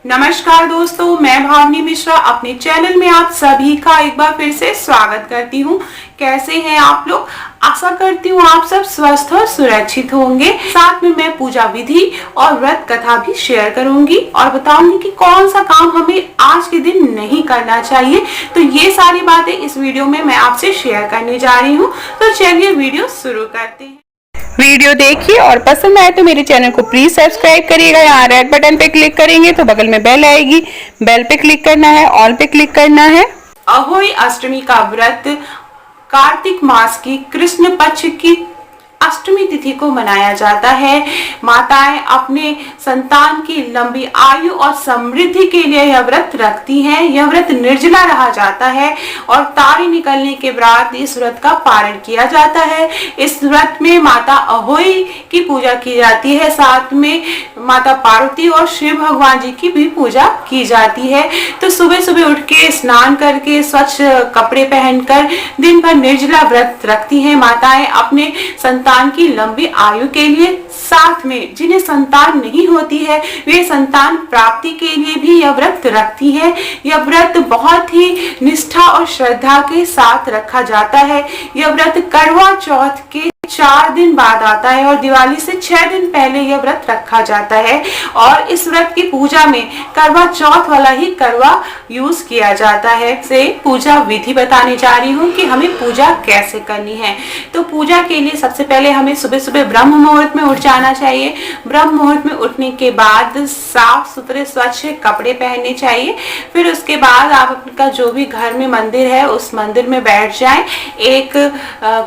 नमस्कार दोस्तों, मैं भावनी मिश्रा अपने चैनल में आप सभी का एक बार फिर से स्वागत करती हूँ। कैसे हैं आप लोग? आशा करती हूँ आप सब स्वस्थ और सुरक्षित होंगे। साथ में मैं पूजा विधि और व्रत कथा भी शेयर करूंगी और बताऊंगी कि कौन सा काम हमें आज के दिन नहीं करना चाहिए। तो ये सारी बातें इस वीडियो में मैं आपसे शेयर करने जा रही हूँ। तो चलिए वीडियो शुरू करते हैं। वीडियो देखिए और पसंद आए तो मेरे चैनल को प्लीज सब्सक्राइब करिएगा। यहाँ रेड बटन पे क्लिक करेंगे तो बगल में बेल आएगी, बेल पे क्लिक करना है, ऑल पे क्लिक करना है। अहोई अष्टमी का व्रत कार्तिक मास की कृष्ण पक्ष की अष्टमी तिथि को मनाया जाता है। माताएं अपने संतान की लंबी आयु और समृद्धि के लिए यह व्रत रखती हैं। यह व्रत निर्जला रहा जाता है और तारे निकलने के बाद इस व्रत का पारण किया जाता है। इस व्रत में माता अहोई की पूजा की जाती है, साथ में माता पार्वती और शिव भगवान जी की भी पूजा की जाती है। तो सुबह सुबह उठ के स्नान करके स्वच्छ कपड़े पहनकर दिन भर निर्जला व्रत रखती हैं माताएं अपने संतान की लंबी आयु के लिए। साथ में जिन्हें संतान नहीं होती है वे संतान प्राप्ति के लिए भी यह व्रत रखती है। यह व्रत बहुत ही निष्ठा और श्रद्धा के साथ रखा जाता है। यह व्रत करवा चौथ के 4 दिन बाद आता है और दिवाली से 6 दिन पहले यह व्रत रखा जाता है। और इस व्रत की पूजा में करवा चौथ वाला ही करवा यूज किया जाता है। से पूजा विधि बताने जा रही हूँ कि हमें पूजा कैसे करनी है। तो पूजा के लिए सबसे पहले हमें सुबह सुबह ब्रह्म मुहूर्त में उठ जाना चाहिए। ब्रह्म मुहूर्त में उठने के बाद साफ सुथरे स्वच्छ कपड़े पहनने चाहिए। फिर उसके बाद आप आपका जो भी घर में मंदिर है उस मंदिर में बैठ जाएं। एक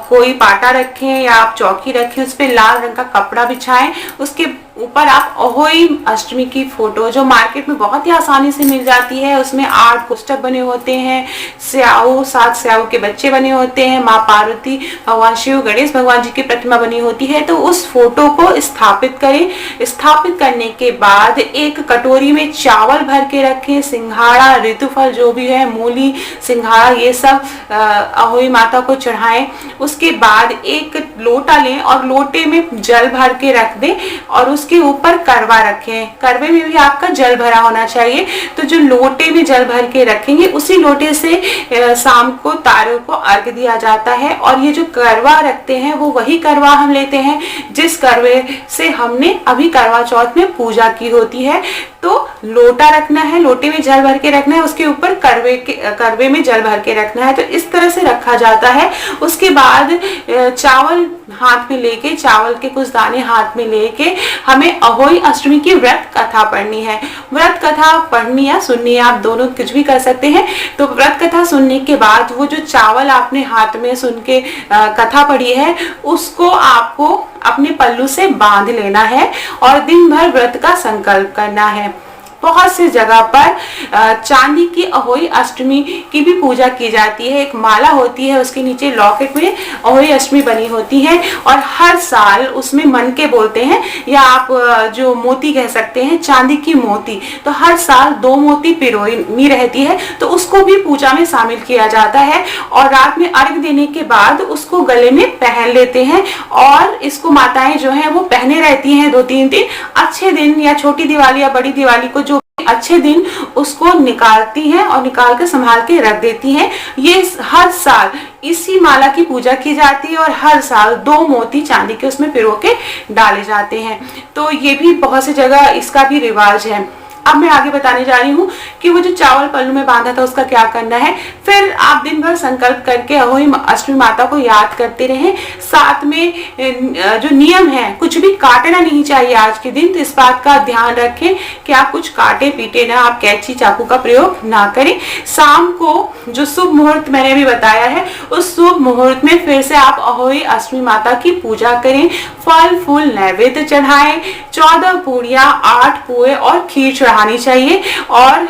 कोई पाटा रखें या आप चौकी रखें, उस पे लाल रंग का कपड़ा बिछाएं। उसके ऊपर आप अहोई अष्टमी की फोटो जो मार्केट में बहुत ही आसानी से मिल जाती है, उसमें 8 पुस्तक बने होते हैं, स्याऊ 7 स्याऊ के बच्चे बने होते हैं, माँ पार्वती, भगवान शिव, गणेश भगवान जी की प्रतिमा बनी होती है। तो उस फोटो को स्थापित करें। स्थापित करने के बाद एक कटोरी में चावल भर के रखें, सिंघाड़ा, ऋतुफल जो भी है, मूली, सिंघाड़ा, ये सब अहोई माता को चढ़ाएं। उसके बाद एक लोटा लें और लोटे में जल भर के रख दें और उसके ऊपर करवा रखें। करवे में भी आपका जल भरा होना चाहिए। तो जो लोटे में जल भर के रखेंगे उसी लोटे से शाम को तारों को अर्घ दिया जाता है। और ये जो करवा रखते हैं वो वही करवा हम लेते हैं जिस करवे से हमने अभी करवा चौथ में पूजा की होती है। तो लोटा रखना है, लोटे में जल भर के रखना है, उसके ऊपर करवे में जल भर के रखना है। तो इस तरह से रखा जाता है। उसके बाद चावल हाथ में लेके, चावल के कुछ दाने हाथ में लेके हमें अहोई अष्टमी की व्रत कथा पढ़नी है। व्रत कथा पढ़नी या सुननी है, आप दोनों कुछ भी कर सकते हैं। तो व्रत कथा सुनने के बाद वो जो चावल आपने हाथ में सुन के कथा पढ़ी है उसको आपको अपने पल्लू से बांध लेना है और दिन भर व्रत का संकल्प करना है। बहुत सी जगह पर चांदी की अहोई अष्टमी की भी पूजा की जाती है। एक माला होती है, उसके नीचे लॉकेट में अहोई अष्टमी बनी होती है और हर साल उसमें मन के बोलते हैं या आप जो मोती कह सकते हैं, चांदी की मोती। तो हर साल 2 मोती पिरोनी रहती है, तो उसको भी पूजा में शामिल किया जाता है। और रात में अर्घ देने के बाद उसको गले में पहन लेते हैं और इसको माताएं जो है वो पहने रहती हैं 2-3 दिन। अच्छे दिन या छोटी दिवाली या बड़ी दिवाली को जो अच्छे दिन उसको निकालती हैं और निकाल के संभाल के रख देती हैं। ये हर साल इसी माला की पूजा की जाती है और हर साल 2 मोती चांदी के उसमें पिरो के डाले जाते हैं। तो ये भी बहुत सी जगह इसका भी रिवाज है। अब मैं आगे बताने जा रही हूँ कि वो जो चावल पल्लू में बांधा था उसका क्या करना है। फिर आप दिन भर संकल्प करके अहोई अष्टमी माता को याद करते रहें। साथ में जो नियम है, कुछ भी काटना नहीं चाहिए आज के दिन। तो इस बात का ध्यान रखें कि आप कुछ काटे पीटे ना, आप कैंची चाकू का प्रयोग ना करें। शाम को जो शुभ मुहूर्त मैंने भी बताया है उस शुभ मुहूर्त में फिर से आप अहोई अष्टमी माता की पूजा करें। फल फूल नैवेद्य चढ़ाएं। 14 पूड़ियाँ, 8 पुए और खीर चढ़ानी चाहिए। और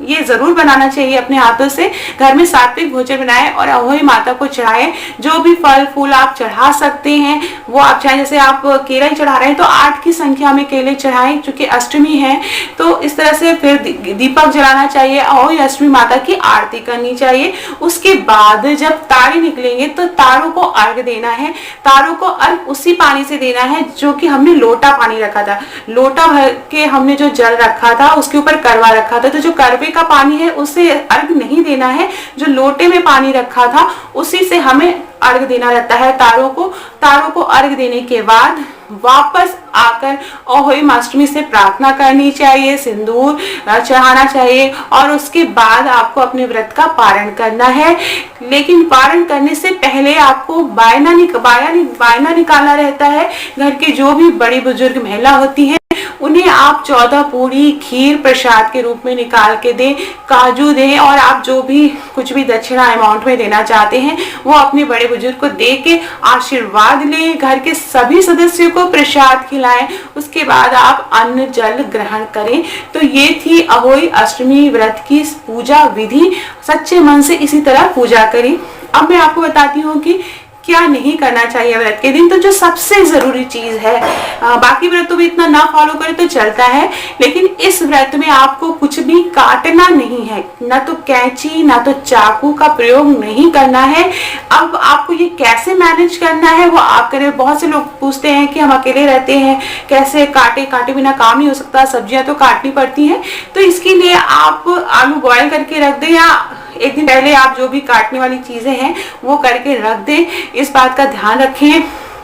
ये जरूर बनाना चाहिए अपने हाथों से। घर में सात्विक भोजन बनाएं और अहोई माता को चढ़ाएं। जो भी फल फूल आप चढ़ा सकते हैं वो आप चाहें, जैसे आप केला ही चढ़ा रहे हैं तो 8 की संख्या में केले चढ़ाएं, क्योंकि अष्टमी है तो इस तरह से। फिर दीपक जलाना चाहिए, अहोई अष्टमी माता की आरती करनी चाहिए। उसके बाद जब तारे निकलेंगे तो तारों को अर्घ देना है। तारों को अर्घ उसी पानी से देना है जो कि हमने लोटा पानी रखा था, लोटा भर के हमने जो जल रखा था उसके ऊपर करवा रखा था, तो जो करवे का पानी है उससे अर्घ नहीं देना है, जो लोटे में पानी रखा था उसी से हमें अर्घ देना रहता है तारों को अर्घ देने के बाद वापस आकर अहोई अष्टमी से प्रार्थना करनी चाहिए, सिंदूर चढ़ाना चाहिए और उसके बाद आपको अपने व्रत का पारण करना है। लेकिन पारण करने से पहले आपको बायना निकालना रहता है। घर के जो भी बड़ी बुजुर्ग महिला होती है उन्हें आप 14 पूरी खीर प्रसाद के रूप में निकाल के दें, काजू दें, और आप जो भी कुछ भी दक्षिणा अमाउंट में देना चाहते हैं वो अपने बड़े बुजुर्ग को दे के आशीर्वाद लें। घर के सभी सदस्यों को प्रसाद खिलाएं, उसके बाद आप अन्न जल ग्रहण करें। तो ये थी अहोई अष्टमी व्रत की पूजा विधि। सच्चे मन से इसी तरह पूजा करें। अब मैं आपको बताती हूँ कि क्या नहीं करना चाहिए व्रत के दिन। तो जो सबसे जरूरी चीज है, बाकी व्रतों में इतना ना फॉलो करें तो चलता है, लेकिन इस व्रत में आपको कुछ भी काटना नहीं है, ना तो कैंची ना तो चाकू का प्रयोग नहीं करना है। अब आपको ये कैसे मैनेज करना है वो आप करें। बहुत से लोग पूछते हैं कि हम अकेले रहते हैं, कैसे काटे बिना काम नहीं हो सकता, सब्जियां तो काटनी पड़ती हैं। तो इसके लिए आप आलू बॉयल करके रख दें, या एक दिन पहले आप जो भी काटने वाली चीजें हैं वो करके रख दें। इस बात का ध्यान रखें,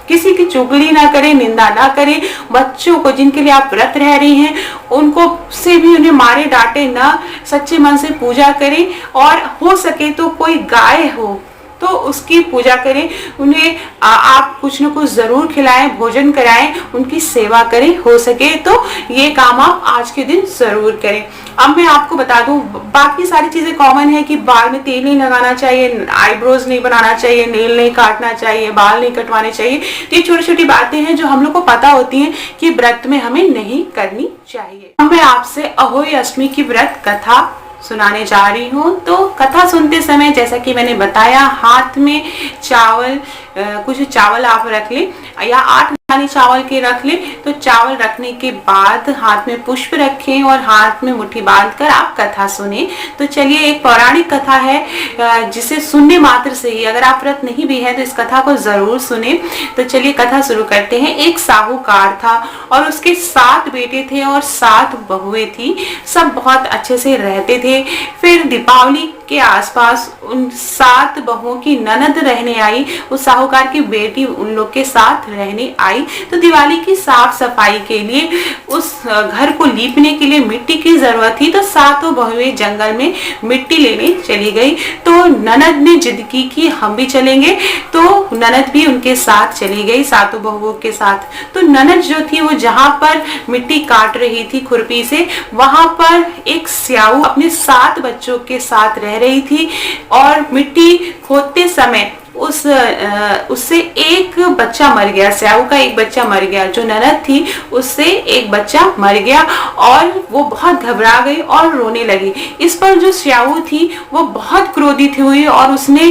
किसी की चुगली ना करें, निंदा ना करें। बच्चों को जिनके लिए आप व्रत रह रही हैं उनको से भी उन्हें मारे डांटे ना, सच्चे मन से पूजा करें। और हो सके तो कोई गाय हो तो उसकी पूजा करें, उन्हें आप कुछ न कुछ जरूर खिलाएं, भोजन कराएं, उनकी सेवा करें। हो सके तो ये काम आप आज के दिन जरूर करें। अब मैं आपको बता दूं, बाकी सारी चीजें कॉमन है कि बाल में तेल नहीं लगाना चाहिए, आईब्रोज नहीं बनाना चाहिए, नेल नहीं काटना चाहिए, बाल नहीं कटवाने चाहिए। तो ये छोटी छोटी बातें हैं जो हम लोग को पता होती हैं कि व्रत में हमें नहीं करनी चाहिए। अब मैं आपसे अहोई अष्टमी की व्रत कथा सुनाने जा रही हूँ। तो कथा सुनते समय जैसा कि मैंने बताया, हाथ में चावल, कुछ चावल आप रख लें या 8 दाने चावल के रख लें। तो चावल रखने के बाद हाथ में पुष्प रखें और हाथ में मुट्ठी बांधकर आप कथा सुने। तो चलिए, एक पौराणिक कथा है जिसे सुनने मात्र से ही, अगर आप व्रत नहीं भी है तो इस कथा को जरूर सुने। तो चलिए कथा शुरू करते हैं। एक साहूकार था और उसके 7 बेटे थे और 7 बहुएं थी। सब बहुत अच्छे से रहते थे। फिर दीपावली के आसपास उन 7 बहुओं की ननद रहने आई। उस साहूकार की बेटी उन लोग के साथ रहने आई। तो दिवाली की साफ सफाई के लिए, उस घर को लीपने के लिए मिट्टी की जरूरत थी। तो 7 बहुएं जंगल में मिट्टी लेने चली गई। तो ननद ने जिद की कि हम भी चलेंगे। तो ननद भी उनके साथ चली गई, 7 बहुओं के साथ। तो ननद जो थी वो जहां पर मिट्टी काट रही थी खुरपी से, वहां पर एक स्याऊ अपने 7 बच्चों के साथ रह रही थी। और मिट्टी खोदते समय उससे एक बच्चा मर गया, स्याऊ का एक बच्चा मर गया। जो ननद थी उससे एक बच्चा मर गया और वो बहुत घबरा गई और रोने लगी। इस पर जो स्याऊ थी वो बहुत क्रोधित हुई और उसने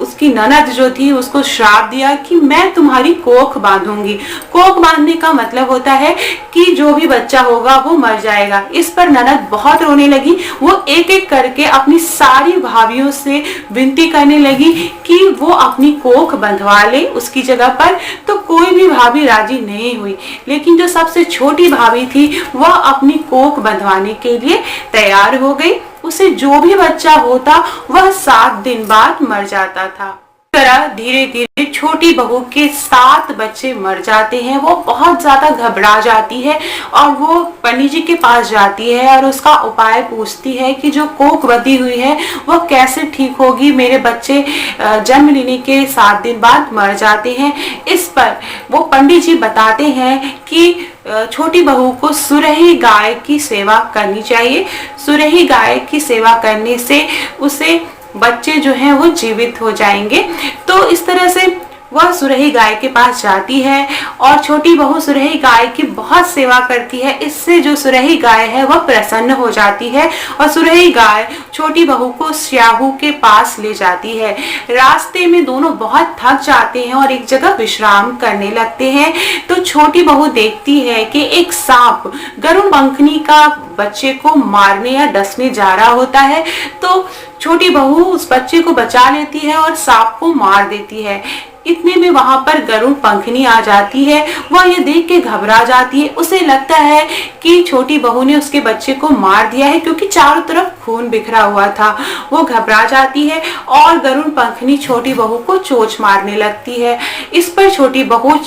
उसकी ननद जो थी उसको श्राप दिया कि मैं तुम्हारी कोख बांधूंगी। कोख बांधने का मतलब होता है कि जो भी बच्चा होगा वो मर जाएगा। इस पर ननद बहुत रोने लगी। वो एक एक करके अपनी सारी भाभियों से विनती करने लगी कि वो अपनी कोख बंधवा ले उसकी जगह पर। तो कोई भी भाभी राजी नहीं हुई, लेकिन जो सबसे छोटी भाभी थी वह अपनी कोख बंधवाने के लिए तैयार हो गई। उसे जो भी बच्चा होता वह 7 दिन बाद मर जाता था। तरह धीरे धीरे छोटी बहू के 7 बच्चे मर जाते हैं। वो बहुत ज्यादा घबरा जाती है और वो पंडित जी के पास जाती है और उसका उपाय पूछती है कि जो कोख बंधी हुई है वो कैसे ठीक होगी। मेरे बच्चे जन्म लेने के 7 दिन बाद मर जाते हैं। इस पर वो पंडित जी बताते हैं कि छोटी बहू को सुरही गाय की सेवा करनी चाहिए। सुरही गाय की सेवा करने से उसे बच्चे जो हैं वो जीवित हो जाएंगे। तो इस तरह से वह सुरही गाय के पास जाती है और छोटी बहू सुरही गाय की बहुत सेवा करती है। इससे जो सुरही गाय है वह प्रसन्न हो जाती है और सुरही गाय छोटी बहू को स्याहू के पास ले जाती है। रास्ते में दोनों बहुत थक जाते हैं और एक जगह विश्राम करने लगते हैं। तो छोटी बहू देखती है कि एक सांप गरुड़ पंखनी का बच्चे को मारने या डसने जा रहा होता है। तो छोटी बहू उस बच्चे को बचा लेती है और सांप को मार देती है। इतने में वहां पर गरुड़ पंखनी आ जाती है। वह ये देख के घबरा जाती है। उसे लगता है कि छोटी बहू ने उसके बच्चे को मार दिया है, क्योंकि चारों तरफ खून बिखरा हुआ था। वो घबरा जाती है और गरुड़ पंखनी छोटी बहू को चोंच मारने लगती है। इस पर छोटी बहू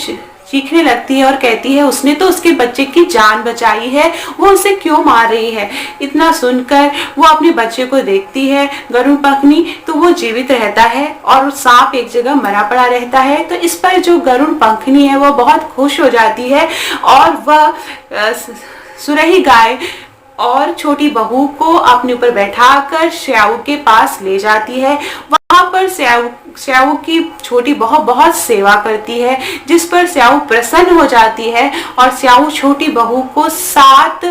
चीखने लगती है और कहती है उसने तो उसके बच्चे की जान बचाई है, वो उसे क्यों मार रही है। इतना सुनकर वो अपने बच्चे को देखती है गरुड़ पंखनी, तो वो जीवित रहता है और सांप एक जगह मरा पड़ा रहता है। तो इस पर जो गरुड़ पंखनी है वो बहुत खुश हो जाती है और वह सुरही गाय और छोटी बहू को अपने ऊपर बैठाकर स्याहू के पास ले जाती है। वहां पर स्याहू की छोटी बहू बहुत सेवा करती है, जिस पर स्याहू प्रसन्न हो जाती है और स्याहू छोटी बहू को 7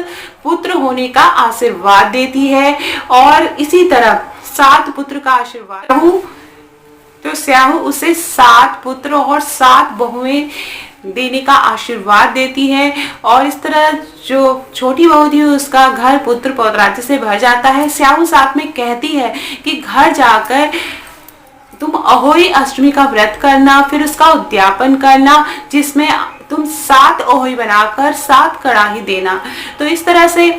पुत्र होने का आशीर्वाद देती है। और इसी तरह 7 पुत्र का आशीर्वाद तो स्याहू उसे 7 पुत्र और 7 बहुएं देने का आशीर्वाद देती है। और इस तरह जो छोटी बहू थी उसका घर पुत्र पौत्रादि से भर जाता है। स्याहू साथ में कहती है कि घर जाकर तुम अहोई अष्टमी का व्रत करना, फिर उसका उद्यापन करना, जिसमें तुम 7 अहोई बनाकर 7 कड़ाही देना। तो इस तरह से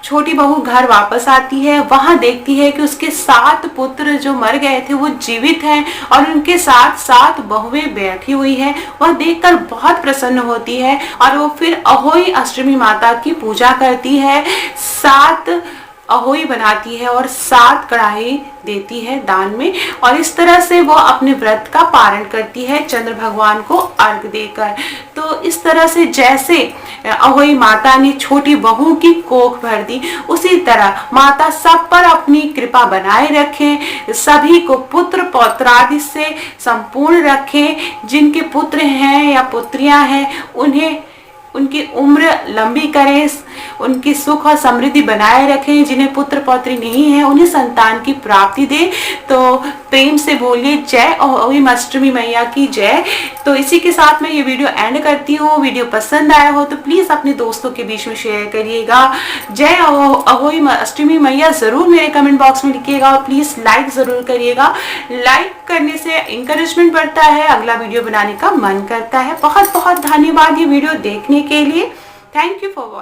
छोटी बहू घर वापस आती है। वहां देखती है कि उसके 7 पुत्र जो मर गए थे वो जीवित हैं और उनके साथ 7 बहुएं बैठी हुई हैं। वह देखकर बहुत प्रसन्न होती है और वो फिर अहोई अष्टमी माता की पूजा करती है, 7 अहोई बनाती है और 7 कढ़ाई देती है दान में। और इस तरह से वो अपने व्रत का पारण करती है चंद्र भगवान को अर्घ देकर। तो इस तरह से जैसे अहोई माता ने छोटी बहू की कोख भर दी, उसी तरह माता सब पर अपनी कृपा बनाए रखें, सभी को पुत्र पौत्रादि से संपूर्ण रखें। जिनके पुत्र हैं या पुत्रियां हैं उन्हें उनकी उम्र लंबी करें, उनकी सुख और समृद्धि बनाए रखें। जिन्हें पुत्र पौत्री नहीं है उन्हें संतान की प्राप्ति दे। तो प्रेम से बोलिए जय अहोई अष्टमी मैया की जय। तो इसी के साथ मैं ये वीडियो एंड करती हूँ। वीडियो पसंद आया हो तो प्लीज अपने दोस्तों के बीच में शेयर करिएगा। जय अहोई अष्टमी मैया जरूर मेरे कमेंट बॉक्स में लिखिएगा और प्लीज लाइक जरूर करिएगा। लाइक करने से इंकरेजमेंट बढ़ता है, अगला वीडियो बनाने का मन करता है। बहुत बहुत धन्यवाद ये वीडियो देखने के लिए। Thank you for watching.